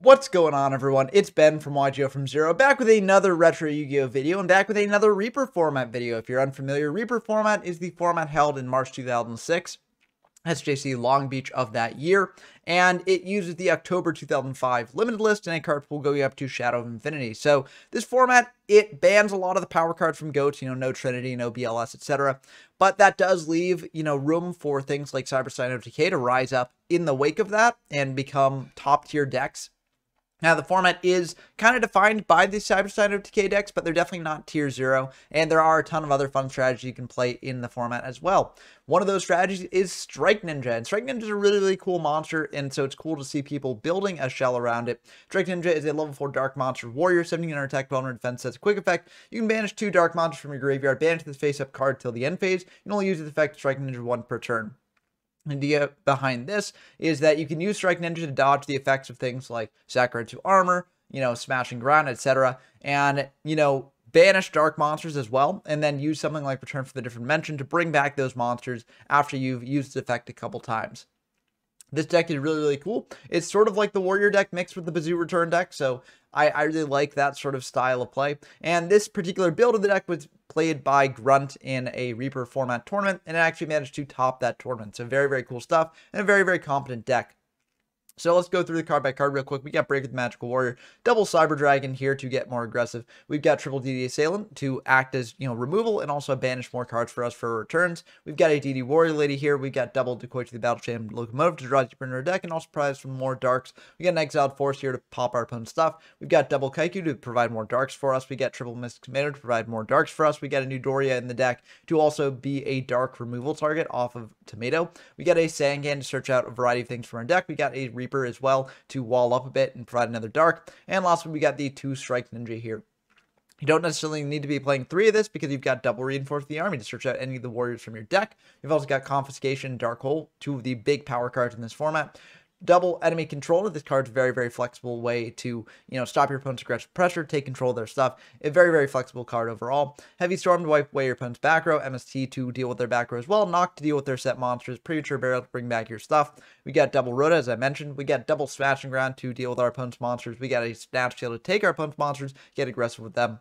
What's going on, everyone? It's Ben from YGO from Zero, back with another Retro Yu-Gi-Oh! Video, and back with another Reaper format video. If you're unfamiliar, Reaper format is the format held in March 2006, SJC Long Beach of that year, and it uses the October 2005 limited list, and a card will go up to Shadow of Infinity. So this format, it bans a lot of the power cards from GOATs, no Trinity, no BLS, etc. But that does leave, room for things like Stein OTK to rise up in the wake of that and become top tier decks. Now, the format is kind of defined by the Stein OTK decks, but they're definitely not tier 0, and there are a ton of other fun strategies you can play in the format as well. One of those strategies is Strike Ninja, and Strike Ninja is a really, really cool monster, and so it's cool to see people building a shell around it. Strike Ninja is a level 4 Dark Monster Warrior, 1700 attack, 1200 defense, sets a quick effect. You can banish 2 Dark Monsters from your graveyard, banish this face-up card till the end phase. You can only use the effect Strike Ninja 1 per turn. The idea behind this is that you can use Strike Ninja to dodge the effects of things like Saccharine to Armor, smashing ground, etc. And, banish dark monsters as well, and then use something like Return for the Different Dimension to bring back those monsters after you've used the effect a couple times. This deck is really, really cool. It's sort of like the Warrior deck mixed with the Bazoo Return deck, so I really like that sort of style of play. And this particular build of the deck was played by Grunt in a Reaper format tournament, and it actually managed to top that tournament. So very, very cool stuff, and a very, very competent deck. So let's go through the card by card real quick. We got Break with the Magical Warrior, double Cyber Dragon here to get more aggressive. We've got triple DD Assailant to act as, removal and also banish more cards for us for returns. We've got a DD Warrior Lady here. We've got double Decoy to the Battle Chain Locomotive to draw deeper into our deck and also provide us from more darks. We got an Exiled Force here to pop our opponent's stuff. We've got double Kaiku to provide more darks for us. We got triple Mystic Tomato to provide more darks for us. We got a new Doria in the deck to also be a dark removal target off of Tomato. We got a Sangan to search out a variety of things from our deck. We got a Reaper as well to wall up a bit and provide another dark. And lastly, we got the 2 Strike Ninja here. You don't necessarily need to be playing 3 of this because you've got double Reinforce the Army to search out any of the warriors from your deck. You've also got Confiscation and Dark Hole, 2 of the big power cards in this format. Double Enemy Control. This card's a very, very flexible way to, stop your opponent's aggressive pressure, take control of their stuff. A very, very flexible card overall. Heavy Storm to wipe away your opponent's back row. MST to deal with their back row as well. Knock to deal with their set monsters. Premature Burial to bring back your stuff. We got double Rhoda, as I mentioned. We got double Smashing Ground to deal with our opponent's monsters. We got a Snatch Shield to take our opponent's monsters, get aggressive with them.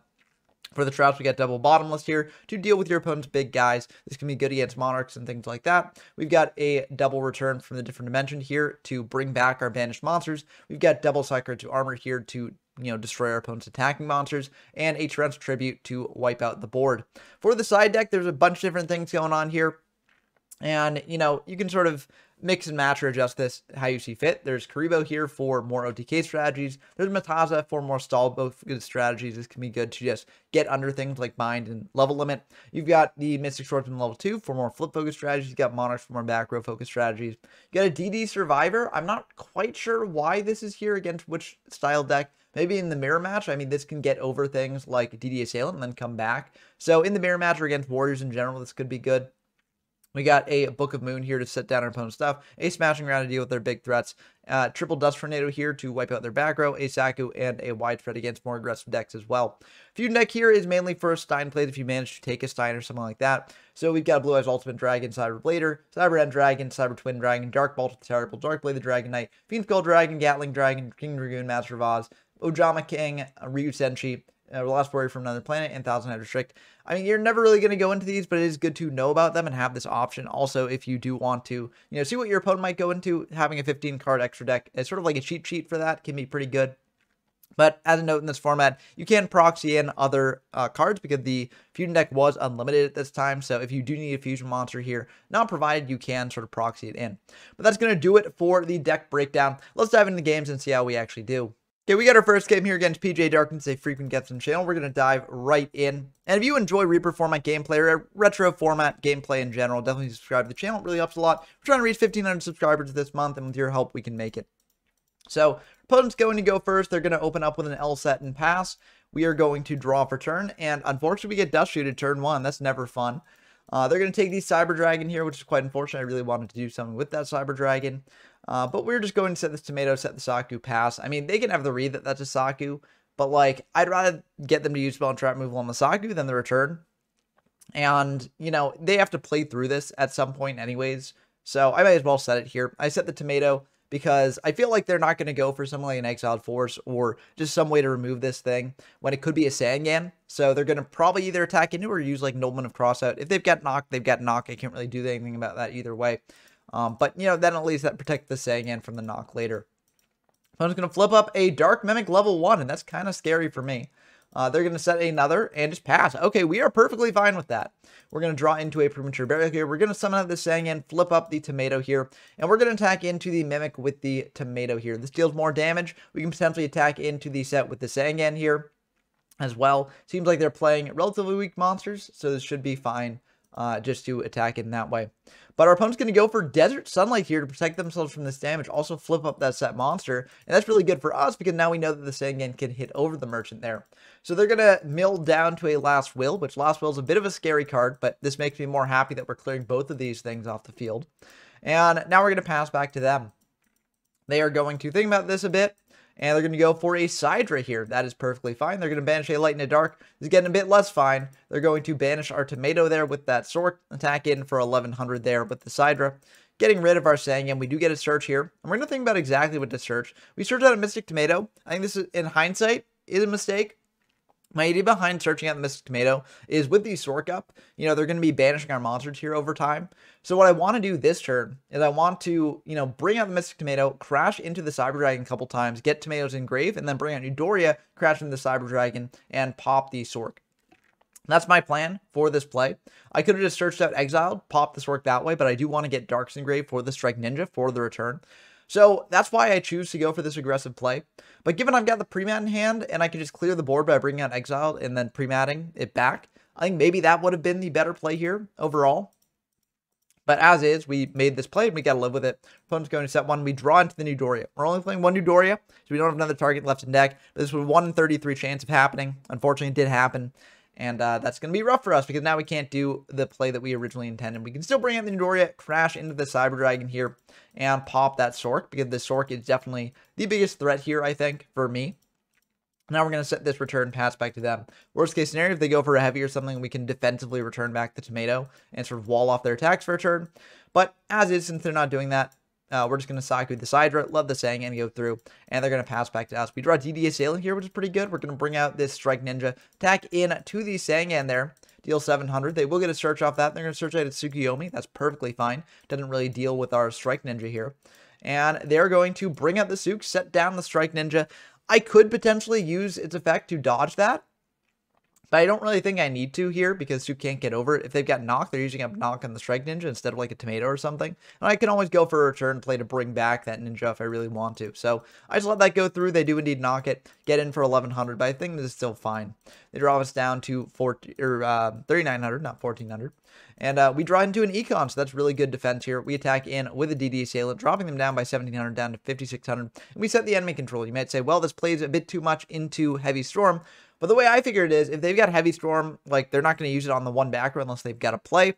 For the traps, we got double Bottomless here to deal with your opponent's big guys. This can be good against Monarchs and things like that. We've got a double Return from the Different Dimension here to bring back our banished monsters. We've got double Saccharine to Armor here to, destroy our opponent's attacking monsters, and a Torrential Tribute to wipe out the board. For the side deck, there's a bunch of different things going on here. And, you can sort of mix and match or adjust this how you see fit. There's Karibo here for more OTK strategies. There's Mataza for more stall, both good strategies. This can be good to just get under things like Bind and Level Limit. You've got the Mystic Swordsman level 2 for more flip focus strategies. You've got Monarchs for more back row focus strategies. You got a DD Survivor. I'm not quite sure why this is here against which style deck. Maybe in the mirror match, this can get over things like DD Assailant and then come back. So in the mirror match or against Warriors in general, this could be good. We got a Book of Moon here to set down our opponent's stuff, a Smashing Ground to deal with their big threats, triple Dust Tornado here to wipe out their back row, a Saku, and a Widespread against more aggressive decks as well. Fusion deck here is mainly for Stein plays if you manage to take a Stein or something like that. So we've got Blue Eyes Ultimate Dragon, Cyber Blader, Cyber End Dragon, Cyber Twin Dragon, Dark Bolt, Terrible, Dark Blade the Dragon Knight, Fiend Skull Dragon, Gatling Dragon, King Dragoon, Master of Oz, Ojama King, Ryu Senshi, Last Warrior from Another Planet, and Thousand Head Restrict. You're never really going to go into these, but it is good to know about them and have this option. Also, if you do want to, see what your opponent might go into, having a 15-card extra deck is sort of like a cheat sheet for that, can be pretty good. But as a note in this format, you can proxy in other cards because the Fusion deck was unlimited at this time. So if you do need a Fusion monster here, not provided, you can sort of proxy it in. But that's going to do it for the deck breakdown. Let's dive into the games and see how we actually do. Okay, we got our first game here against PJ Darkness, a frequent guest on the channel. We're going to dive right in. And if you enjoy Reaper format gameplay or retro format gameplay in general, definitely subscribe to the channel. It really helps a lot. We're trying to reach 1,500 subscribers this month, and with your help, we can make it. So, opponent's going to go first. They're going to open up with an L set and pass. We are going to draw for turn, and unfortunately, we get Dust Shooted turn 1. That's never fun. They're going to take the Cyber Dragon here, which is quite unfortunate. I really wanted to do something with that Cyber Dragon. But we're just going to set this Tomato, set the Saku, pass. They can have the read that that's a Saku, but I'd rather get them to use spell and trap removal on the Saku than the return. And, they have to play through this at some point anyways. So I might as well set it here. I set the Tomato, because I feel like they're not going to go for something like an Exiled Force or just some way to remove this thing when it could be a Sangan. So they're going to probably either attack into or use like Nobleman of Crossout. If they've got knock, they've got knock. I can't really do anything about that either way. But, you know, then at least that protects the Sangan from the knock later. So I'm just going to flip up a Dark Mimic level 1, and that's kind of scary for me. They're going to set another and just pass. Okay, we are perfectly fine with that. We're going to draw into a Premature Burial here. We're going to summon out the Sangan, flip up the Tomato here, and we're going to attack into the Mimic with the Tomato here. This deals more damage. We can potentially attack into the set with the Sangan here as well. Seems like they're playing relatively weak monsters, so this should be fine just to attack it in that way. But our opponent's going to go for Desert Sunlight here to protect themselves from this damage. Also flip up that set monster. And that's really good for us because now we know that the Sangan can hit over the Merchant there. So they're going to mill down to a Last Will, which Last Will is a bit of a scary card, but this makes me more happy that we're clearing both of these things off the field. And now we're going to pass back to them. They are going to think about this a bit. And they're going to go for a Sidra here. That is perfectly fine. They're going to banish a Light and a Dark. This is getting a bit less fine. They're going to banish our Tomato there with that Sork. Attack in for 1100 there with the Sidra. Getting rid of our Sangan. We do get a search here. And we're going to think about exactly what to search. We searched out a Mystic Tomato. I think this is, in hindsight, is a mistake. My idea behind searching out the Mystic Tomato is with the Sork up, you know, they're going to be banishing our monsters here over time. So what I want to do this turn is I want to, you know, bring out the Mystic Tomato, crash into the Cyber Dragon a couple times, get Tomatoes in grave, and then bring out Eudoria, crash into the Cyber Dragon, and pop the Sork. That's my plan for this play. I could have just searched out Exiled, popped the Sork that way, but I do want to get Darks in grave for the Strike Ninja for the return. So that's why I choose to go for this aggressive play. But given I've got the pre-mat in hand and I can just clear the board by bringing out Exiled and then pre-matting it back, I think maybe that would have been the better play here overall. But as is, we made this play and we got to live with it. Opponent's going to set one. We draw into the Eudoria. We're only playing one Eudoria, so we don't have another target left in deck. But this was 1 in 33 chance of happening. Unfortunately, it did happen. And that's going to be rough for us because now we can't do the play that we originally intended. We can still bring out the Eudoria, crash into the Cyber Dragon here, and pop that Sork because the Sork is definitely the biggest threat here, I think, for me. Now we're going to set this return pass back to them. Worst case scenario, if they go for a heavy or something, we can defensively return back the Tomato and sort of wall off their attacks for a turn. But as is, since they're not doing that, we're just going to Saku the Sidra, let the Sangan go through, and they're going to pass back to us. We draw DD Assailant here, which is pretty good. We're going to bring out this Strike Ninja, attack in to the Sangan there, deal 700. They will get a search off that. They're going to search out at Tsukuyomi. That's perfectly fine. Doesn't really deal with our Strike Ninja here. And they're going to bring out the Suk, set down the Strike Ninja. I could potentially use its effect to dodge that, but I don't really think I need to here because Suk can't get over it. If they've got knock, they're using up knock on the Strike Ninja instead of like a Tomato or something. And I can always go for a return play to bring back that Ninja if I really want to. So I just let that go through. They do indeed knock it, get in for 1100, but I think this is still fine. They draw us down to 3900, not 1400. And we draw into an Econ, so that's really good defense here. We attack in with a DD Assailant, dropping them down by 1700 down to 5600. And we set the enemy control. You might say, well, this plays a bit too much into Heavy Storm. But the way I figure it is, if they've got Heavy Storm, like, they're not going to use it on the one backer unless they've got a play.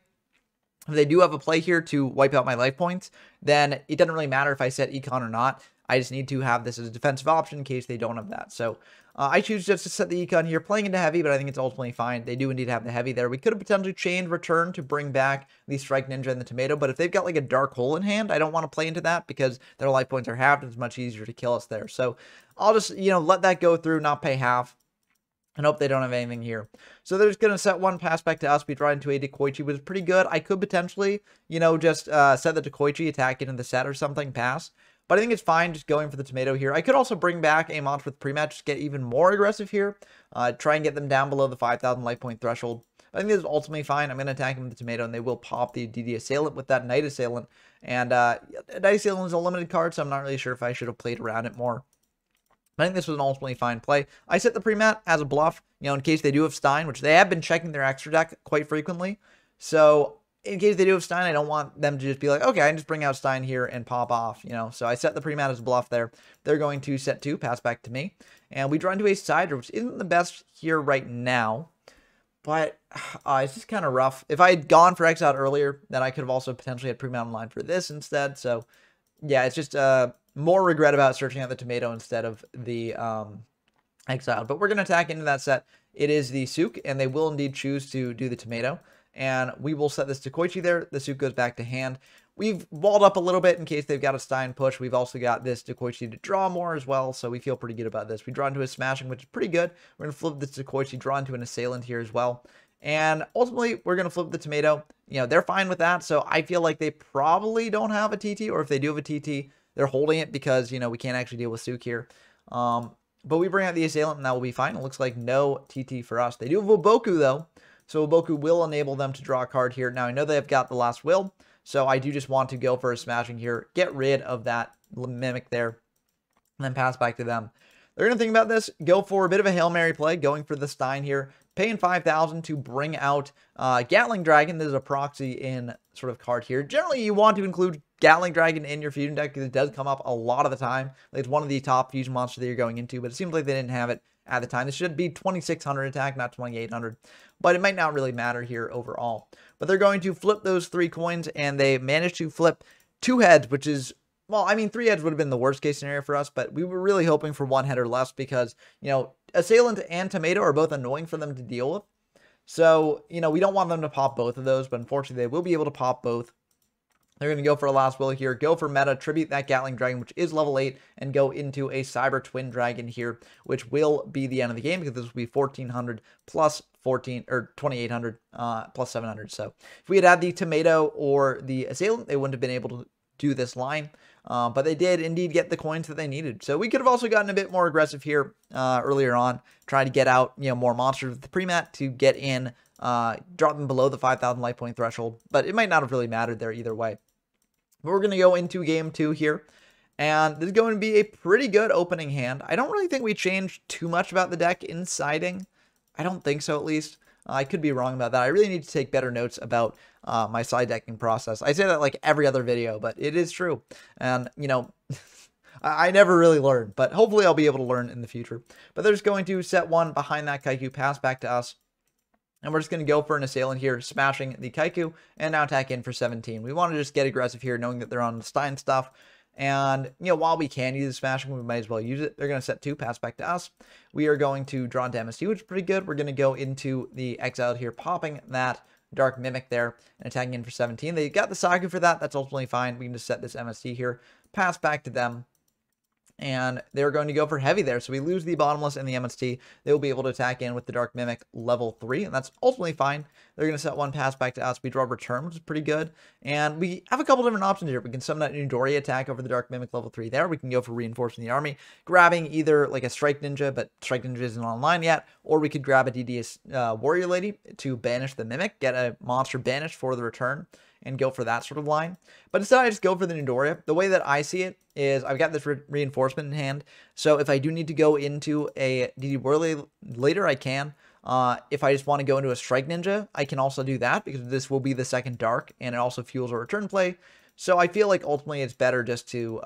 If they do have a play here to wipe out my life points, then it doesn't really matter if I set Econ or not. I just need to have this as a defensive option in case they don't have that. So I choose just to set the Econ here, playing into heavy, but I think it's ultimately fine. They do indeed have the heavy there. We could have potentially chained return to bring back the Strike Ninja and the Tomato, but if they've got like a Dark Hole in hand, I don't want to play into that because their life points are halved. It's much easier to kill us there. So I'll just, you know, let that go through, not pay half. And hope they don't have anything here. So they're just going to set one pass back to us. We draw into a Dekoichi, which is pretty good. I could potentially, you know, just set the Dekoichi, attack into the set or something, pass. But I think it's fine just going for the Tomato here. I could also bring back a monster with pre-match, just get even more aggressive here. Try and get them down below the 5,000 life point threshold. I think this is ultimately fine. I'm going to attack them with the Tomato, and they will pop the DD Assailant with that Knight Assailant. And Knight Assailant is a limited card, so I'm not really sure if I should have played around it more. I think this was an ultimately fine play. I set the pre-mat as a bluff, you know, in case they do have Stein, which they have been checking their extra deck quite frequently. So in case they do have Stein, I don't want them to just be like, okay, I can just bring out Stein here and pop off, you know. So I set the pre-mat as a bluff there. They're going to set 2, pass back to me. And we draw into a Sidra, which isn't the best here right now. But it's just kind of rough. If I had gone for Exile earlier, then I could have also potentially had pre-mat online for this instead. So yeah, it's just more regret about searching out the Tomato instead of the Exile. But we're going to attack into that set. It is the Suk, and they will indeed choose to do the Tomato. And we will set this to Koichi there. The Suk goes back to hand. we've walled up a little bit in case they've got a Stein push. We've also got this Dekoichi to draw more as well, so we feel pretty good about this. We draw into a smashing, which is pretty good. We're going to flip this Dekoichi, draw into an assailant here as well. And ultimately, we're going to flip the tomato. You know, they're fine with that, so I feel like they probably don't have a TT, or if they do have a TT, they're holding it because, you know, we can't actually deal with Suk here. But we bring out the assailant, and that will be fine. It looks like no TT for us. They do have Oboku, though, so Oboku will enable them to draw a card here. Now, I know they've got the last will, so I do just want to go for a smashing here, get rid of that Mimic there, and then pass back to them. They're going to think about this, go for a bit of a Hail Mary play, going for the Stein here, paying 5,000 to bring out Gatling Dragon. This is a proxy in sort of card here. Generally, you want to include Gatling Dragon in your fusion deck because it does come up a lot of the time. Like, it's one of the top fusion monsters that you're going into, but it seems like they didn't have it at the time. This should be 2,600 attack, not 2,800, but it might not really matter here overall. But they're going to flip those 3 coins, and they managed to flip 2 heads, which is, well, I mean, 3 heads would have been the worst case scenario for us, but we were really hoping for 1 head or less because, you know, Assailant and Tomato are both annoying for them to deal with. So, you know, we don't want them to pop both of those, but unfortunately, they will be able to pop both. They're going to go for a last will here, go for meta, tribute that Gatling Dragon, which is level 8, and go into a Cyber Twin Dragon here, which will be the end of the game because this will be 1,400 plus 2,800 plus 700. So if we had had the Tomato or the Assailant, they wouldn't have been able to do this line. But they did indeed get the coins that they needed. So we could have also gotten a bit more aggressive here earlier on, trying to get out, you know, more monsters with the pre-mat to get in, drop them below the 5,000 life point threshold. But it might not have really mattered there either way. But we're going to go into game 2 here. And this is going to be a pretty good opening hand. I don't really think we changed too much about the deck in siding. I don't think so, at least. I could be wrong about that. I really need to take better notes about my side decking process. I say that like every other video, but it is true. And, you know, I never really learn, but hopefully I'll be able to learn in the future. But they're just going to set 1 behind that Kaiku, pass back to us. And we're just going to go for an Assailant here, smashing the Kaiku, and now attack in for 17. We want to just get aggressive here, knowing that they're on the Stein stuff. And, you know, while we can use the smashing, we might as well use it. They're going to set 2, pass back to us. We are going to draw into MST, which is pretty good. We're going to go into the Exiled here, popping that Dark Mimic there, and attacking in for 17. They got the Saku for that. That's ultimately fine. We can just set this MST here, pass back to them. And they're going to go for heavy there. So we lose the Bottomless and the MST. They will be able to attack in with the Dark Mimic level 3, and that's ultimately fine. They're going to set 1, pass back to us. We draw Return, which is pretty good. And we have a couple different options here. We can summon that Nidori attack over the Dark Mimic level 3 there. We can go for Reinforcing the Army, grabbing either like a Strike Ninja, but Strike Ninja isn't online yet, or we could grab a DD Warrior Lady to banish the Mimic, get a monster banished for the Return, and go for that sort of line. But instead, I just go for the Nidori. The way that I see it is I've got this reinforcement in hand. So if I do need to go into a DD Warrior later, I can. If I just want to go into a Strike Ninja, I can also do that because this will be the second Dark, and it also fuels a return play. So I feel like ultimately it's better just to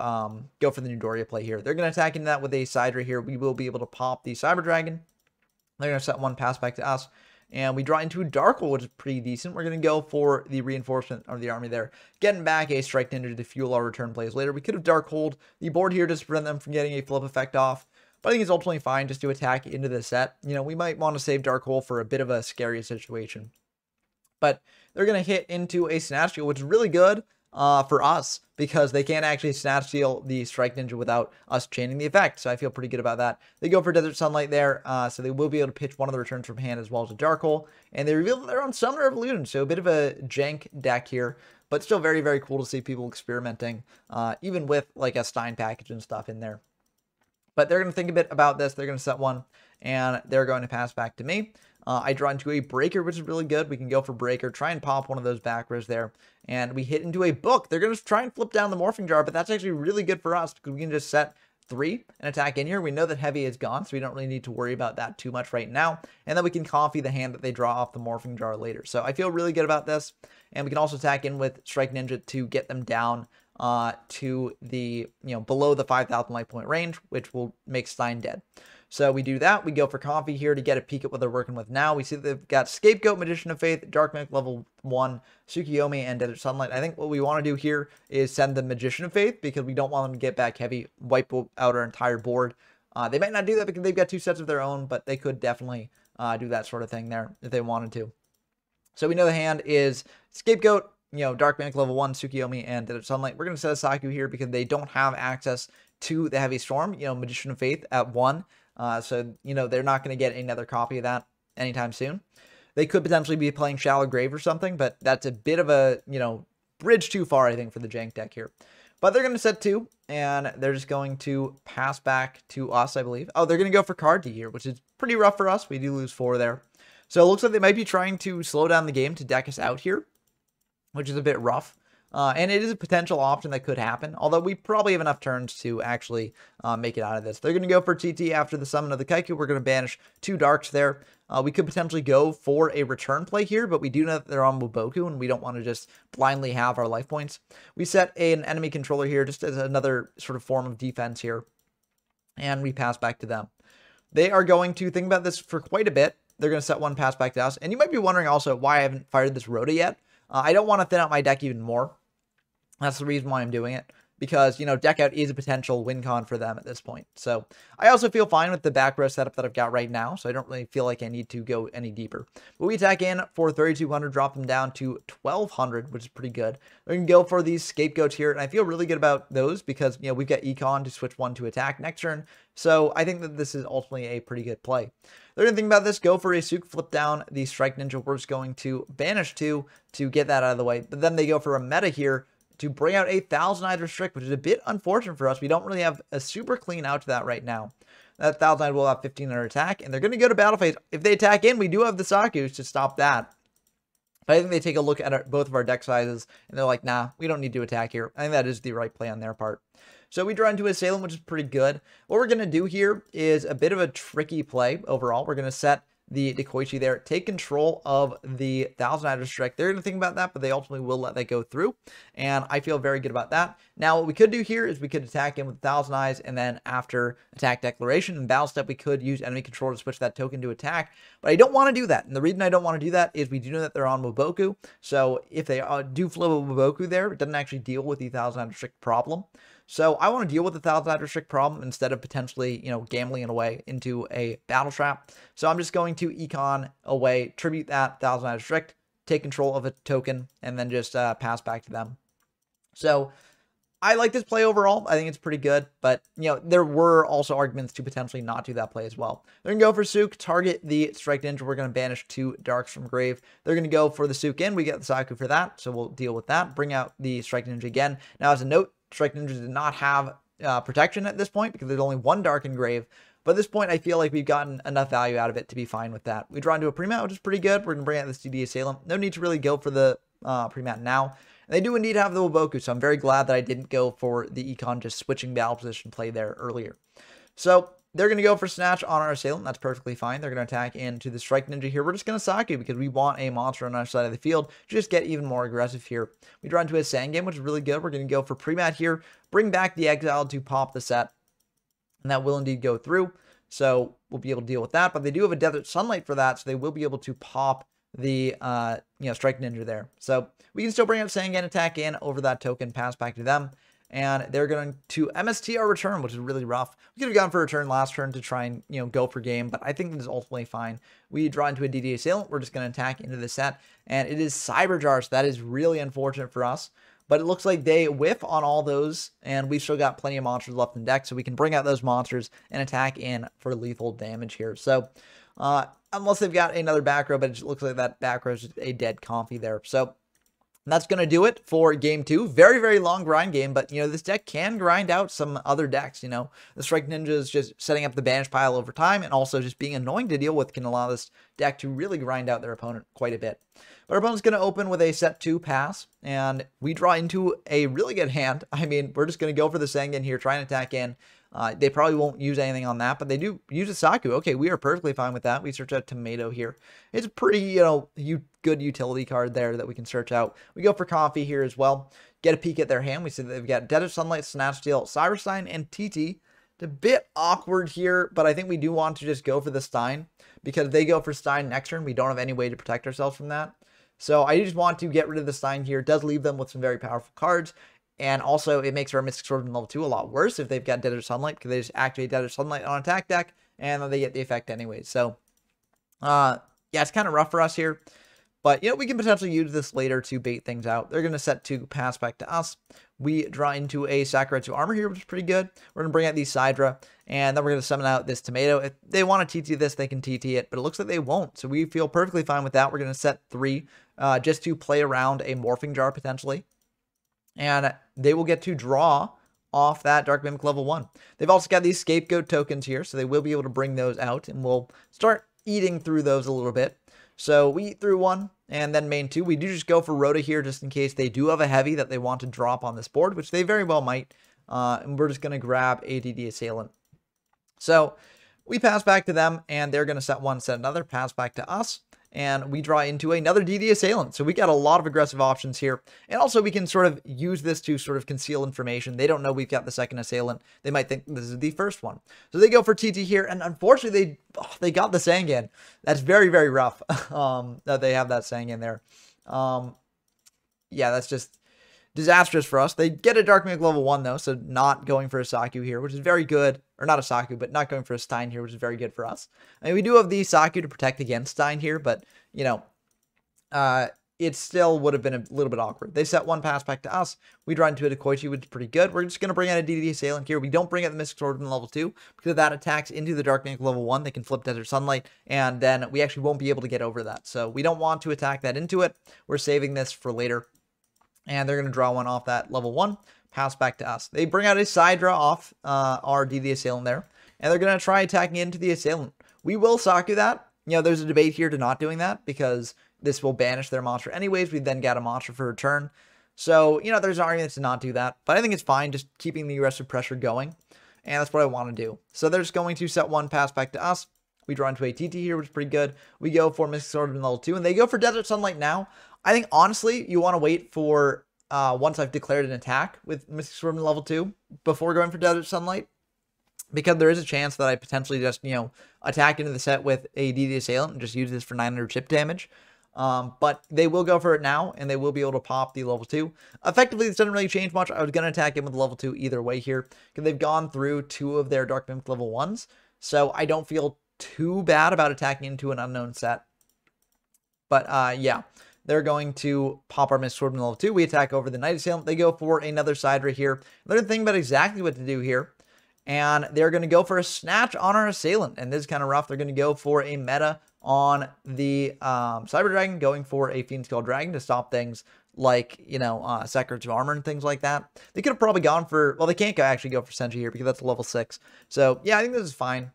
go for the Nidori play here. They're going to attack into that with a Sidra here. We will be able to pop the Cyber Dragon. They're going to set 1, pass back to us. And we draw into a Dark Hole, which is pretty decent. We're going to go for the reinforcement of the army there. Getting back a Strike Ninja to fuel our return plays later. We could have Dark Hold the board here to prevent them from getting a flip effect off. But I think it's ultimately fine just to attack into the set. You know, we might want to save Dark Hole for a bit of a scary situation. But they're going to hit into a Snatch Steal, which is really good for us because they can't actually Snatch Steal the Strike Ninja without us chaining the effect. So I feel pretty good about that. They go for Desert Sunlight there, so they will be able to pitch one of the returns from hand as well as a Dark Hole. And they reveal that they're on Summoner Evolution, so a bit of a jank deck here, but still very, very cool to see people experimenting, even with like a Stein package and stuff in there. But they're going to think a bit about this. They're going to set 1, and they're going to pass back to me. I draw into a Breaker, which is really good. We can go for Breaker, try and pop one of those back rows there, and we hit into a Book. They're going to try and flip down the Morphing Jar, but that's actually really good for us because we can just set 3 and attack in here. We know that Heavy is gone, so we don't really need to worry about that too much right now, and then we can copy the hand that they draw off the Morphing Jar later. So I feel really good about this, and we can also attack in with Strike Ninja to get them down to the, below the 5,000 life point range, which will make Stein dead. So we do that. We go for Coffee here to get a peek at what they're working with now. We see that they've got Scapegoat, Magician of Faith, Dark Mimic level 1, Tsukiyomi, and Desert Sunlight. I think what we want to do here is send the Magician of Faith because we don't want them to get back heavy, wipe out our entire board. They might not do that because they've got 2 sets of their own, but they could definitely do that sort of thing there if they wanted to. So we know the hand is Scapegoat, Dark Manic level 1, Tsukiyomi, and Desert Sunlight. We're going to set a Saku here because they don't have access to the Heavy Storm, Magician of Faith at 1. So, they're not going to get another copy of that anytime soon. They could potentially be playing Shallow Grave or something, but that's a bit of a, bridge too far, I think, for the jank deck here. But they're going to set 2, and they're just going to pass back to us, I believe. Oh, they're going to go for card D here, which is pretty rough for us. We do lose 4 there. So it looks like they might be trying to slow down the game to deck us out here, which is a bit rough. And it is a potential option that could happen, although we probably have enough turns to actually make it out of this. They're going to go for TT after the summon of the Kaiku. We're going to banish 2 darks there. We could potentially go for a return play here, but we do know that they're on Muboku, and we don't want to just blindly have our life points. We set an enemy controller here just as another sort of form of defense here, and we pass back to them. They are going to think about this for quite a bit. They're going to set 1 pass back to us, and you might be wondering also why I haven't fired this Rhoda yet. I don't want to thin out my deck even more. That's the reason why I'm doing it, because, deck out is a potential win con for them at this point. So I also feel fine with the back row setup that I've got right now, so I don't really feel like I need to go any deeper. But we attack in for 3,200, drop them down to 1,200, which is pretty good. We can go for these scapegoats here, and I feel really good about those because, we've got Econ to switch 1 to attack next turn. So I think that this is ultimately a pretty good play. They're going to think about this, go for a Suk, flip down the Strike Ninja. We're just going to banish 2 to get that out of the way. But then they go for a meta here to bring out a Thousand Eyes Restrict, which is a bit unfortunate for us. We don't really have a super clean out to that right now. That Thousand Eyes will have 1,500 attack, and they're going to go to battle phase. If they attack in, we do have the Sakus to stop that. But I think they take a look at both of our deck sizes, and they're like, nah, we don't need to attack here. I think that is the right play on their part. So we draw into Assailant, which is pretty good. What we're going to do here is a bit of a tricky play overall. We're going to set the Dekoichi there, take control of the Thousand Eyes Restrict. They're going to think about that, but they ultimately will let that go through, and I feel very good about that. Now, what we could do here is we could attack in with Thousand Eyes, and then after attack declaration and battle step, we could use enemy control to switch that token to attack, but I don't want to do that, and the reason I don't want to do that is we do know that they're on Muboku, so if they do flip a Muboku there, it doesn't actually deal with the Thousand Eyes Restrict problem. So I want to deal with the Thousand Eyes Restrict problem instead of potentially, gambling it away into a battle trap. So I'm just going to Econ away, tribute that Thousand Eyes Restrict, take control of a token, and then just pass back to them. So I like this play overall. I think it's pretty good, but, there were also arguments to potentially not do that play as well. They're going to go for Suk, target the Strike Ninja. We're going to banish 2 darks from grave. They're going to go for the Suk in. We get the Saku for that, so we'll deal with that. Bring out the Strike Ninja again. Now, as a note, Strike Ninja did not have protection at this point because there's only 1 dark in grave. But at this point, I feel like we've gotten enough value out of it to be fine with that. We draw into a Premat, which is pretty good. We're going to bring out this TD Assailant. No need to really go for the Premat now. And they do indeed have the Woboku, so I'm very glad that I didn't go for the Econ just switching battle position play there earlier. So they're going to go for Snatch on our Assailant. That's perfectly fine. They're going to attack into the Strike Ninja here. We're just going to Saku because we want a monster on our side of the field to just get even more aggressive here. We draw into a Sangam, which is really good. We're going to go for Premat here. Bring back the Exile to pop the set. And that will indeed go through. So we'll be able to deal with that. But they do have a Desert Sunlight for that, so they will be able to pop the Strike Ninja there. So we can still bring up Sangan, attack in over that token, pass back to them. And they're going to MST our return, which is really rough. We could have gone for a return last turn to try and, go for game, but I think this is ultimately fine. We draw into a DD Assailant. We're just going to attack into the set, and it is Cyberjar, so that is really unfortunate for us. But it looks like they whiff on all those, and we've still got plenty of monsters left in deck, so we can bring out those monsters and attack in for lethal damage here. So, unless they've got another back row, but it looks like that back row is just a dead Comfy there. So, that's going to do it for game 2. Very, very long grind game, but, this deck can grind out some other decks, The Strike Ninja is just setting up the banish pile over time, and also just being annoying to deal with can allow this deck to really grind out their opponent quite a bit. But our opponent's going to open with a set 2 pass, and we draw into a really good hand. I mean, we're just going to go for the Sangan here, try and attack in. They probably won't use anything on that, but they do use a Saku. Okay, we are perfectly fine with that. We search out Tomato here. It's a pretty, good utility card there that we can search out. We go for Coffee here as well. Get a peek at their hand. We see that they've got Desert Sunlight, Snatch Steal, Cyberstein, and TT. It's a bit awkward here, but I think we do want to just go for the Stein, because if they go for Stein next turn, we don't have any way to protect ourselves from that. So I just want to get rid of the Stein here. It does leave them with some very powerful cards. And also, it makes our Mystic Swordsman level 2 a lot worse if they've got Desert Sunlight, because they just activate Desert Sunlight on attack deck, and then they get the effect anyways. So, yeah, it's kind of rough for us here. But, you know, we can potentially use this later to bait things out. They're going to set 2 pass back to us. We draw into a Sakuretsu Armor here, which is pretty good. We're going to bring out the Sidra, and then we're going to summon out this Tomato. If they want to TT this, they can TT it, but it looks like they won't. So we feel perfectly fine with that. We're going to set 3 just to play around a Morphing Jar potentially. And they will get to draw off that Dark Mimic level 1. They've also got these Scapegoat tokens here, so they will be able to bring those out, and we'll start eating through those a little bit. So we eat through 1, and then main 2. We do just go for Rhoda here, just in case they do have a heavy that they want to drop on this board, which they very well might. And we're just going to grab ADD Assailant. So we pass back to them, and they're going to set 1, set another, pass back to us. And we draw into another DD Assailant. So we got a lot of aggressive options here. And also we can sort of use this to sort of conceal information. They don't know we've got the second Assailant. They might think this is the first one. So they go for TT here. And unfortunately, they got the Sangan. That's very, very rough that they have that Sangan there. Yeah, that's just disastrous for us. They get a Dark Mimic level 1 though, so not going for a Saku here, which is very good. Or not a Saku, but not going for a Stein here, which is very good for us. I mean, we do have the Saku to protect against Stein here, but, you know, it still would have been a little bit awkward. They set 1 pass back to us. We draw into a Koichi, which is pretty good. We're just going to bring out a DD Assailant here. We don't bring out the Mystic Swordsman level 2, because that attacks into the Dark Mimic level 1. They can flip Desert Sunlight, and then we actually won't be able to get over that. So we don't want to attack that into it. We're saving this for later. And they're going to draw 1 off that level 1, pass back to us. They bring out a Sidra off our DD Assailant there, and they're going to try attacking into the Assailant. We will Saku that. You know, there's a debate here to not doing that, because this will banish their monster anyways. We then get a monster for a turn. So, you know, there's an argument to not do that, but I think it's fine just keeping the aggressive pressure going, and that's what I want to do. So they're just going to set 1, pass back to us. We draw into a TT here, which is pretty good. We go for Mystic Swordsman level 2, and they go for Desert Sunlight now. I think, honestly, you want to wait for once I've declared an attack with Mystic Swordsman level 2 before going for Desert Sunlight, because there is a chance that I potentially just, you know, attack into the set with a DD Assailant and just use this for 900 chip damage. But they will go for it now, and they will be able to pop the level 2. Effectively, this doesn't really change much. I was going to attack him with level 2 either way here, because they've gone through 2 of their Dark Mimic level 1s, so I don't feel too bad about attacking into an unknown set. But, yeah. They're going to pop our Mystic Swordsman level 2. We attack over the Night Assailant. They go for another Sidra here. They're thinking about exactly what to do here. And they're going to go for a Snatch on our Assailant. And this is kind of rough. They're going to go for a meta on the Cyber Dragon, going for a Fiend Skull Dragon to stop things like, you know, Sakuretsu Armor and things like that. They could have probably gone for, well, they can't actually go for Senju here because that's level 6. So, yeah, I think this is fine.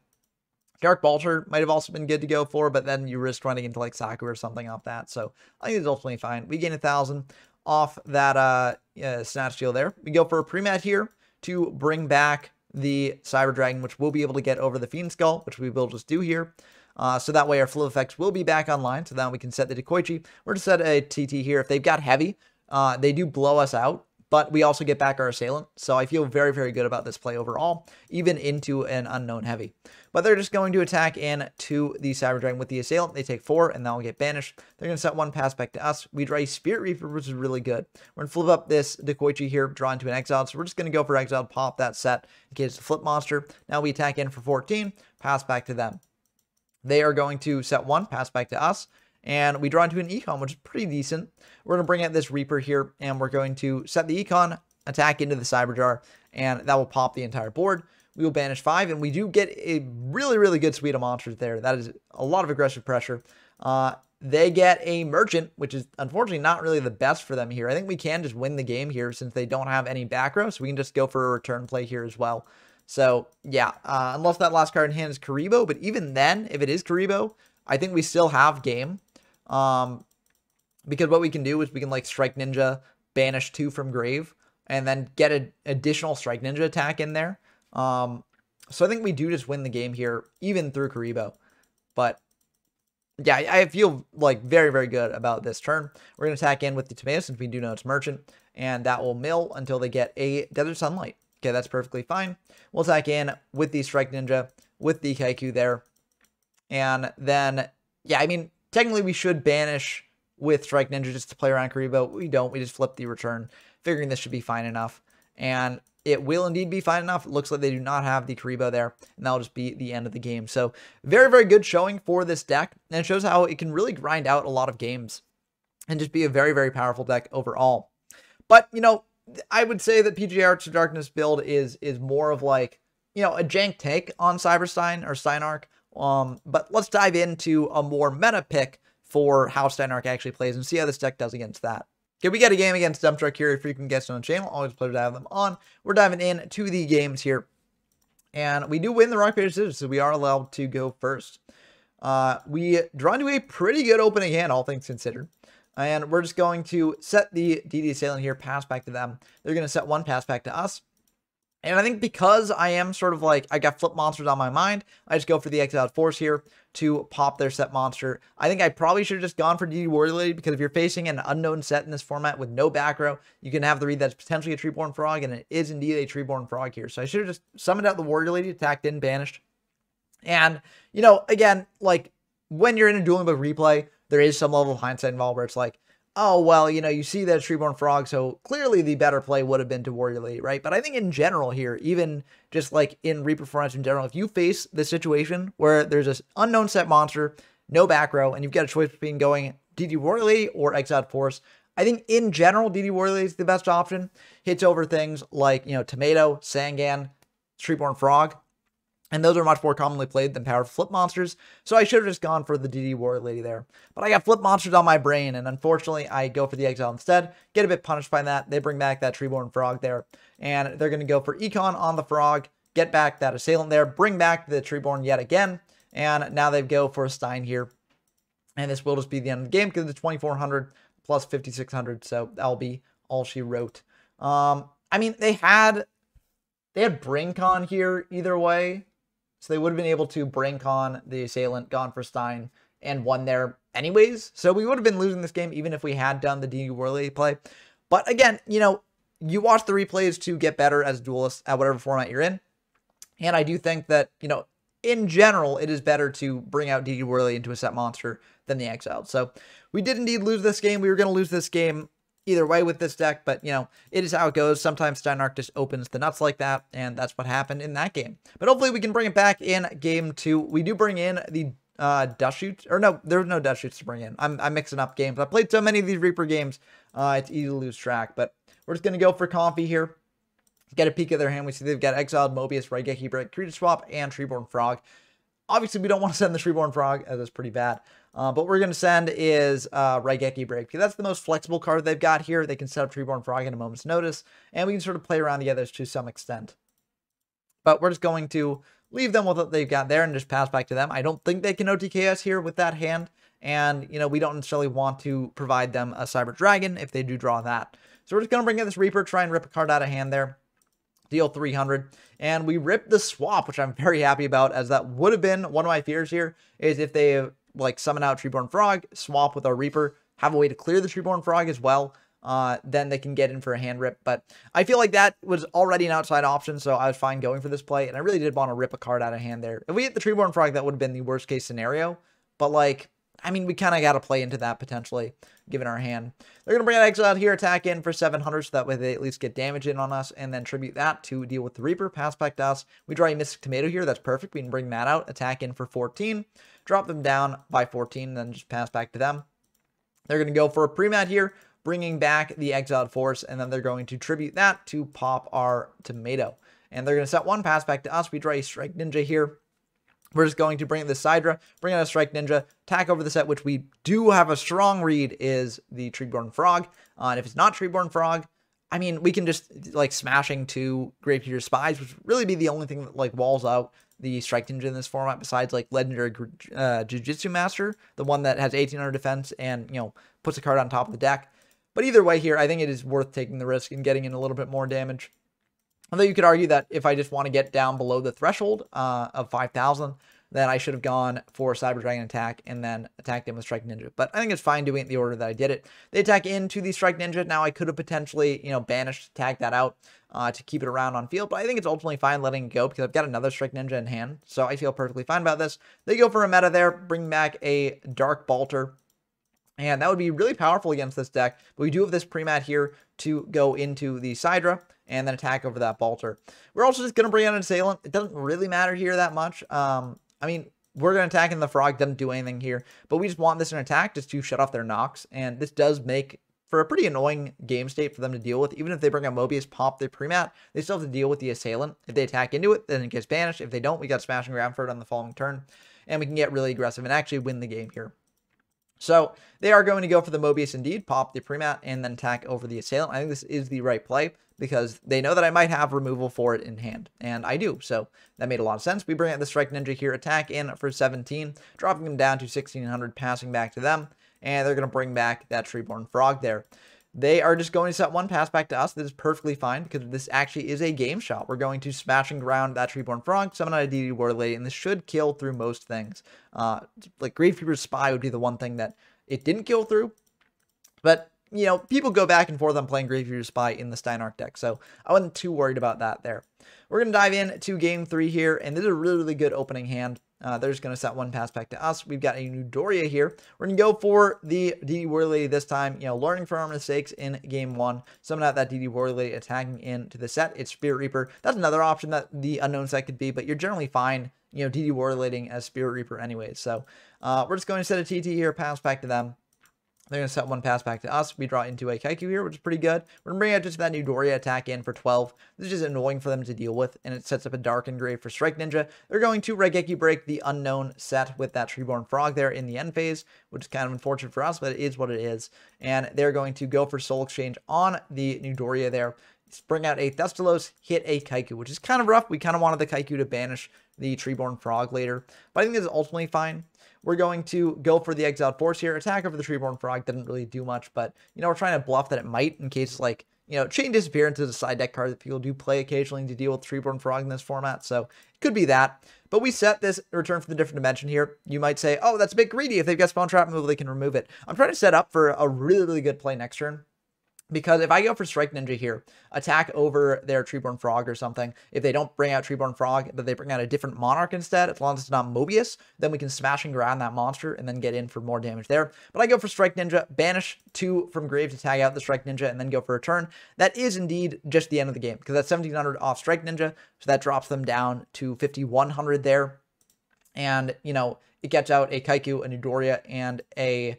Dark Bolter might have also been good to go for, but then you risk running into like Saku or something off that. So I think it's ultimately fine. We gain 1,000 off that Snatch Deal there. We go for a pre-mat here to bring back the Cyber Dragon, which we'll be able to get over the Fiend Skull, which we will just do here. So that way our flow effects will be back online. So now we can set the Dekoichi. We're to set a TT here. If they've got heavy, they do blow us out, but we also get back our Assailant. So I feel very, very good about this play overall, even into an unknown heavy. But they're just going to attack into the Cyber Dragon with the Assailant. They take 4, and that will get banished. They're going to set 1 pass back to us. We draw a Spirit Reaper, which is really good. We're going to flip up this Dekoichi here, draw into an Exile. So we're just going to go for Exile, pop that set in case it's a flip monster. Now we attack in for 14, pass back to them. They are going to set 1, pass back to us. And we draw into an Econ, which is pretty decent. We're going to bring out this Reaper here, and we're going to set the Econ, attack into the Cyber Jar, and that will pop the entire board. We will banish 5, and we do get a really, really good suite of monsters there. That is a lot of aggressive pressure. They get a Merchant, which is unfortunately not really the best for them here. I think we can just win the game here since they don't have any back row, so we can just go for a return play here as well. So, yeah, unless that last card in hand is Karibo, but even then, if it is Karibo, I think we still have game. Because what we can do is we can like Strike Ninja, banish 2 from Grave, and then get an additional Strike Ninja attack in there. So I think we do just win the game here, even through Karibo. But yeah, I feel like very, very good about this turn. We're going to attack in with the Tomato since we do know it's Merchant, and that will mill until they get a Desert Sunlight. Okay, that's perfectly fine. We'll attack in with the Strike Ninja, with the Kaiku there. And then, yeah, I mean, technically we should banish with Strike Ninja just to play around Karibo. We don't. We just flip the return, figuring this should be fine enough. And it will indeed be fine enough. It looks like they do not have the Karibo there, and that'll just be the end of the game. So very, very good showing for this deck, and it shows how it can really grind out a lot of games. and just be a very, very powerful deck overall. But, you know, I would say that PGA Arts of Darkness build is more of like, you know, a jank take on Cyberstein or Steinarch. But let's dive into a more meta pick for how Steinarch actually plays and see how this deck does against that. Okay, we got a game against Dump Truck here. If you can guest on the channel, always a pleasure to have them on. We're diving into the games here. And we do win the rock, paper, scissors, so we are allowed to go first. We draw into a pretty good opening hand, all things considered. And we're just going to set the DD Assailant here, pass back to them. They're going to set one, pass back to us. And I think because I am sort of like, I got flip monsters on my mind, I just go for the Exiled Force here to pop their set monster. I think I probably should have just gone for DD Warrior Lady, because if you're facing an unknown set in this format with no back row, you can have the read that's potentially a Treeborn Frog, and it is indeed a Treeborn Frog here. So I should have just summoned out the Warrior Lady, attacked in, banished. And, you know, again, like, when you're in a Dueling Book replay, there is some level of hindsight involved where it's like, oh, well, you know, you see that Treeborn Frog, so clearly the better play would have been to Warrior Lady, right? But I think in general here, even just like in Reaper formats in general, if you face the situation where there's this unknown set monster, no back row, and you've got a choice between going DD Warrior Lady or Exiled Force, I think in general, DD Warrior Lady is the best option. Hits over things like, you know, Tomato, Sangan, Treeborn Frog. And those are much more commonly played than powered flip monsters. So I should have just gone for the DD Warrior Lady there. But I got flip monsters on my brain, and unfortunately I go for the Exile instead. Get a bit punished by that. They bring back that Treeborn Frog there. And they're going to go for Econ on the Frog. Get back that Assailant there. Bring back the Treeborn yet again. And now they go for a Stein here. And this will just be the end of the game because it's 2,400 plus 5,600. So that'll be all she wrote. I mean, they had Brinkon here either way. So they would have been able to brink on the Assailant, gone for Stein, and won there anyways. So we would have been losing this game even if we had done the DD Warrior Lady play. But again, you know, you watch the replays to get better as a duelist at whatever format you're in. And I do think that, you know, in general, it is better to bring out DD Warrior Lady into a set monster than the Exiled. So we did indeed lose this game. We were going to lose this game either way with this deck, but, you know, it is how it goes. Sometimes Steinarch just opens the nuts like that, and that's what happened in that game. But hopefully we can bring it back in game 2. We do bring in the dust shoots, or no, there's no dust shoots to bring in. I'm mixing up games. I played so many of these Reaper games, it's easy to lose track, but we're just going to go for Comfy here. Get a peek at their hand. We see they've got Exiled, Mobius, Raigeki Break, Creature Swap, and Treeborn Frog. Obviously, we don't want to send the Treeborn Frog, as it's pretty bad. But what we're going to send is Raigeki Break, because that's the most flexible card they've got here. They can set up Treeborn Frog at a moment's notice, and we can sort of play around the others to some extent. But we're just going to leave them with what they've got there and just pass back to them. I don't think they can OTK us here with that hand, and, you know, we don't necessarily want to provide them a Cyber Dragon if they do draw that. So we're just going to bring in this Reaper, try and rip a card out of hand there. Deal 300, and we ripped the swap, which I'm very happy about, as that would have been one of my fears here, is if they like summon out Treeborn Frog, swap with our Reaper, have a way to clear the Treeborn Frog as well, then they can get in for a hand rip. But I feel like that was already an outside option, so I was fine going for this play, and I really did want to rip a card out of hand there. If we hit the Treeborn Frog, that would have been the worst case scenario, but like, I mean, we kind of got to play into that potentially, given our hand. They're going to bring an Exile out here, attack in for 700, so that way they at least get damage in on us, and then tribute that to deal with the Reaper, pass back to us. We draw a Mystic Tomato here, that's perfect. We can bring that out, attack in for 14, drop them down by 14, and then just pass back to them. They're going to go for a pre-mat here, bringing back the Exiled Force, and then they're going to tribute that to pop our Tomato. And they're going to set one, pass back to us. We draw a Strike Ninja here. We're just going to bring in the Sidra, bring out a Strike Ninja, attack over the set, which we do have a strong read is the Treeborn Frog. And if it's not Treeborn Frog, I mean, we can just, like, smashing to Gravekeeper Spies, which would really be the only thing that, like, walls out the Strike Ninja in this format, besides, like, Legendary Jiu-Jitsu Master, the one that has 1800 defense and, you know, puts a card on top of the deck. But either way here, I think it is worth taking the risk and getting in a little bit more damage. Although you could argue that if I just want to get down below the threshold of 5,000, then I should have gone for Cyber Dragon attack and then attacked him with Strike Ninja. But I think it's fine doing it in the order that I did it. They attack into the Strike Ninja. Now I could have potentially, you know, banished, tag that out to keep it around on field. But I think it's ultimately fine letting it go because I've got another Strike Ninja in hand. So I feel perfectly fine about this. They go for a meta there, bring back a Dark Bolter. And that would be really powerful against this deck. But we do have this pre-mat here to go into the Sidra and then attack over that Bolter. We're also just going to bring out an Assailant. It doesn't really matter here that much. I mean, we're going to attack in the frog. Doesn't do anything here, but we just want this in attack just to shut off their knocks. And this does make for a pretty annoying game state for them to deal with. Even if they bring out Mobius, pop their pre-mat, they still have to deal with the assailant. If they attack into it, then it gets banished. If they don't, we got smashing ground for it on the following turn, and we can get really aggressive and actually win the game here. So they are going to go for the Mobius indeed, pop the pre-mat, and then attack over the assailant. I think this is the right play because they know that I might have removal for it in hand, and I do. So that made a lot of sense. We bring out the Strike Ninja here, attack in for 17, dropping them down to 1600, passing back to them, and they're going to bring back that Treeborn Frog there. They are just going to set one pass back to us. This is perfectly fine because this actually is a game shot. We're going to smash and ground that Treeborn Frog, summon out a DD Warrior Lady, and this should kill through most things. Like Gravekeeper's Spy would be the one thing that it didn't kill through. But, you know, people go back and forth on playing Gravekeeper's Spy in the Stein OTK deck, so I wasn't too worried about that there. We're going to dive into game 3 here, and this is a really, really good opening hand. They're just going to set one pass back to us. We've got a Newdoria here. We're going to go for the DD Warrior Lady this time, you know, learning from our mistakes in game 1. Summon out that DD Warrior Lady, attacking into the set. It's Spirit Reaper. That's another option that the unknown set could be, but you're generally fine, you know, DD Warrior Lading as Spirit Reaper anyways. So we're just going to set a TT here, pass back to them. They're going to set one pass back to us. We draw into a Kaiku here, which is pretty good. We're going to bring out just that Newdoria, attack in for 12. This is just annoying for them to deal with, and it sets up a Dark Engrave for Strike Ninja. They're going to Raigeki break the unknown set with that Treeborn Frog there in the end phase, which is kind of unfortunate for us, but it is what it is. And they're going to go for Soul Exchange on the Newdoria there. Bring out a Thestalos, hit a Kaiku, which is kind of rough. We kind of wanted the Kaiku to banish the Treeborn Frog later, but I think this is ultimately fine. We're going to go for the Exiled Force here. Attack over the Treeborn Frog didn't really do much, but, you know, we're trying to bluff that it might in case, like, you know, Chain Disappearance is a side deck card that people do play occasionally to deal with Treeborn Frog in this format, so it could be that. But we set this return from the different dimension here. You might say, oh, that's a bit greedy. If they've got Spawn Trap removal, they can remove it. I'm trying to set up for a really, really good play next turn. Because if I go for Strike Ninja here, attack over their Treeborn Frog or something, if they don't bring out Treeborn Frog, but they bring out a different Monarch instead, as long as it's not Mobius, then we can smash and ground that monster and then get in for more damage there. But I go for Strike Ninja, banish 2 from grave to tag out the Strike Ninja, and then go for a turn. That is indeed just the end of the game, because that's 1700 off Strike Ninja, so that drops them down to 5100 there. And, you know, it gets out a Kaiku, a Newdoria, and a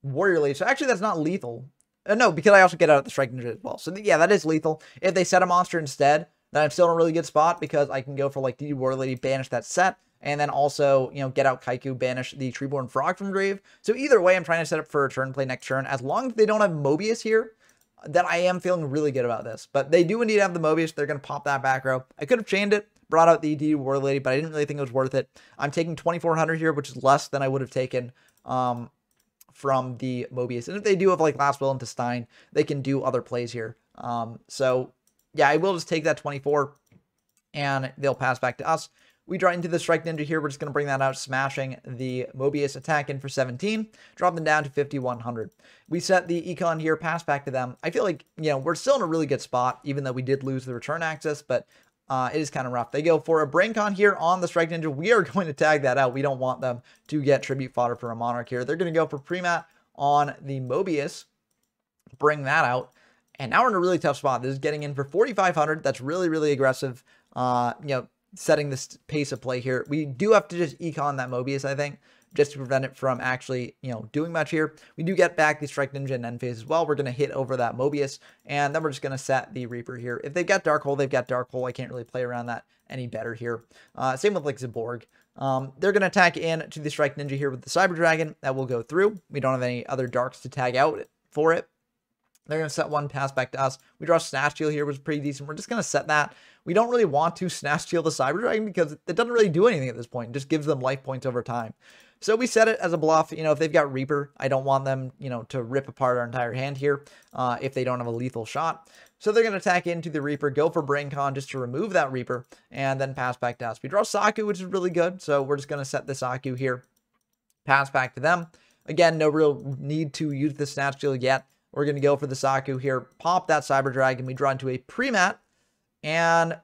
Warrior Lady. So actually that's not lethal. No, because I also get out the Strike Ninja as well. So yeah, that is lethal. If they set a monster instead, then I'm still in a really good spot because I can go for like DD Warrior Lady, banish that set, and then also, you know, get out Kaiku, banish the Treeborn Frog from grave. So either way, I'm trying to set up for a turn play next turn. As long as they don't have Mobius here, that I am feeling really good about this. But they do indeed have the Mobius. They're going to pop that back row. I could have chained it, brought out the DD Warrior Lady, but I didn't really think it was worth it. I'm taking 2400 here, which is less than I would have taken from the Mobius. And if they do have like Last Will into Stein, they can do other plays here. So yeah, I will just take that 24 and they'll pass back to us. We draw into the Strike Ninja here. We're just going to bring that out, smashing the Mobius, attack in for 17, drop them down to 5100. We set the Econ here, pass back to them. I feel like, you know, we're still in a really good spot, even though we did lose the return access, but it is kind of rough. They go for a BrainCon here on the Strike Ninja. We are going to tag that out. We don't want them to get tribute fodder for a Monarch here. They're going to go for pre-mat on the Mobius, bring that out. And now we're in a really tough spot. This is getting in for 4,500. That's really, really aggressive, you know, setting this pace of play here. We do have to just econ that Mobius, I think, just to prevent it from actually, you know, doing much here. We do get back the Strike Ninja and end phase as well. We're going to hit over that Mobius, and then we're just going to set the Reaper here. If they've got Dark Hole, they've got Dark Hole. I can't really play around that any better here. Same with like Zaborg. They're going to attack in to the Strike Ninja here with the Cyber Dragon. That will go through. We don't have any other Darks to tag out for it. They're going to set one pass back to us. We draw Snatch Steal here, which is pretty decent. We're just going to set that. We don't really want to Snatch Steal the Cyber Dragon because it doesn't really do anything at this point. It just gives them life points over time. So we set it as a bluff. You know, if they've got Reaper, I don't want them, you know, to rip apart our entire hand here if they don't have a lethal shot. So they're going to attack into the Reaper, go for BrainCon just to remove that Reaper, and then pass back to us. We draw Saku, which is really good. So we're just going to set the Saku here, pass back to them. Again, no real need to use the Snatch Steal yet. We're going to go for the Saku here, pop that Cyber Dragon. We draw into a pre-mat, and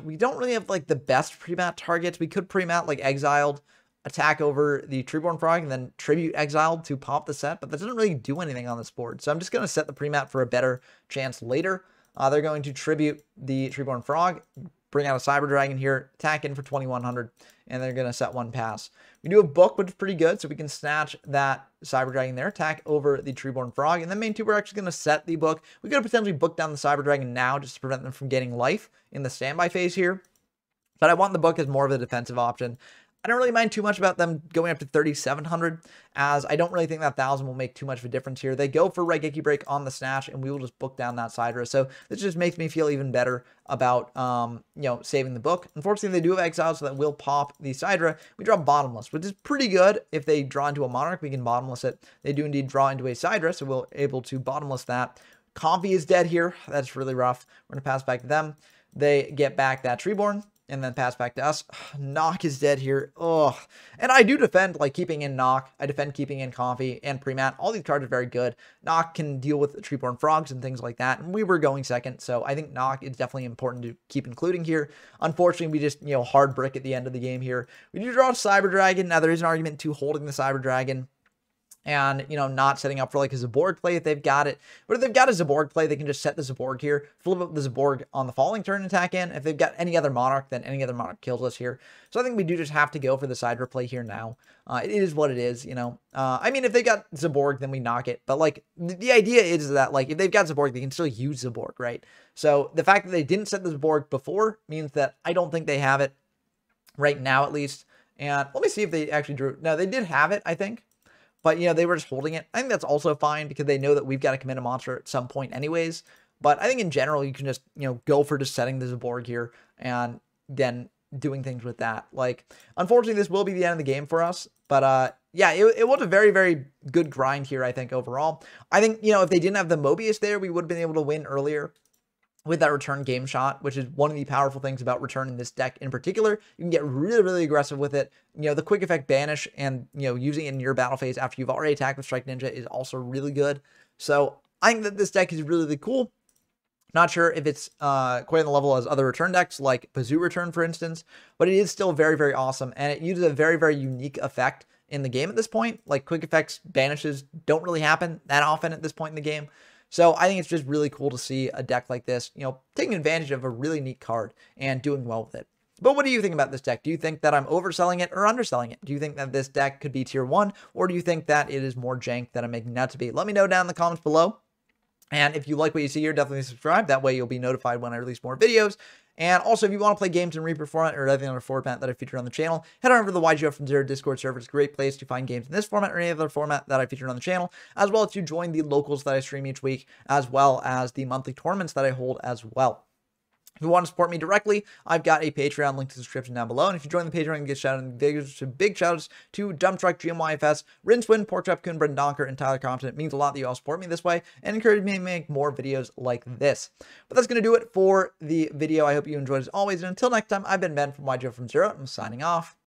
we don't really have like the best pre-mat targets. We could pre-mat like Exiled, attack over the Treeborn Frog, and then Tribute Exiled to pop the set, but that doesn't really do anything on this board. So I'm just going to set the pre-mat for a better chance later. They're going to Tribute the Treeborn Frog, bring out a Cyber Dragon here, attack in for 2100, and they're going to set one pass. We do a book, which is pretty good, so we can snatch that Cyber Dragon there, attack over the Treeborn Frog, and then main two, we're actually going to set the book. We could potentially book down the Cyber Dragon now just to prevent them from getting life in the standby phase here, but I want the book as more of a defensive option. I don't really mind too much about them going up to 3,700, as I don't really think that 1,000 will make too much of a difference here. They go for Raigeki Break on the snatch, and we will just book down that Sidra. So this just makes me feel even better about, you know, saving the book. Unfortunately, they do have Exile, so that will pop the Sidra. We draw Bottomless, which is pretty good. If they draw into a Monarch, we can Bottomless it. They do indeed draw into a Sidra, so we'll able to Bottomless that. Comfy is dead here. That's really rough. We're going to pass back to them. They get back that Treeborn, and then pass back to us. Knock is dead here. Ugh. And I do defend, like, keeping in Knock. I defend keeping in Comfy and Premat. All these cards are very good. Knock can deal with Treeborn Frogs and things like that. And we were going second, so I think Knock is definitely important to keep including here. Unfortunately, we just, you know, hard brick at the end of the game here. We do draw a Cyber Dragon. Now, there is an argument to holding the Cyber Dragon and, you know, not setting up for like a Zaborg play if they've got it. But if they've got a Zaborg play, they can just set the Zaborg here, flip up the Zaborg on the following turn and attack in. If they've got any other Monarch, then any other Monarch kills us here. So I think we do just have to go for the Sidra play here now. It is what it is, you know. I mean, if they got Zaborg, then we knock it. But, like, the idea is that, like, if they've got Zaborg, they can still use Zaborg, right? So the fact that they didn't set the Zaborg before means that I don't think they have it right now, at least. And let me see if they actually drew. No, they did have it, I think. But, you know, they were just holding it. I think that's also fine because they know that we've got to commit a monster at some point anyways. But I think in general, you can just, you know, go for just setting the Zaborg here and then doing things with that. Like, unfortunately, this will be the end of the game for us. But, yeah, it was a very, very good grind here, I think, overall. I think, you know, if they didn't have the Mobius there, we would have been able to win earlier with that return game shot, which is one of the powerful things about return in this deck in particular. You can get really, really aggressive with it. You know, the quick effect banish and, you know, using it in your battle phase after you've already attacked with Strike Ninja is also really good. So I think that this deck is really, really cool. Not sure if it's quite on the level as other return decks like Pazoo Return, for instance, but it is still very, very awesome. And it uses a very, very unique effect in the game at this point. Like, quick effects banishes don't really happen that often at this point in the game. So I think it's just really cool to see a deck like this, you know, taking advantage of a really neat card and doing well with it. But what do you think about this deck? Do you think that I'm overselling it or underselling it? Do you think that this deck could be tier 1, or do you think that it is more jank than I'm making it out to be? Let me know down in the comments below. And if you like what you see here, definitely subscribe. That way you'll be notified when I release more videos. And also, if you want to play games in Reaper format or anything other format that I feature on the channel, head on over to the YGO from Zero Discord server. It's a great place to find games in this format or any other format that I featured on the channel, as well as to join the locals that I stream each week, as well as the monthly tournaments that I hold as well. If you want to support me directly, I've got a Patreon link to the description down below. And if you join the Patreon, you get shout out in videos. So big shout outs to Dump Truck, GMYFS, Rinswin, Porkchop, Coon, Brendan Donker, and Tyler Compton. It means a lot that you all support me this way and encourage me to make more videos like this. But that's going to do it for the video. I hope you enjoyed as always. And until next time, I've been Ben from YGO from Zero. I'm signing off.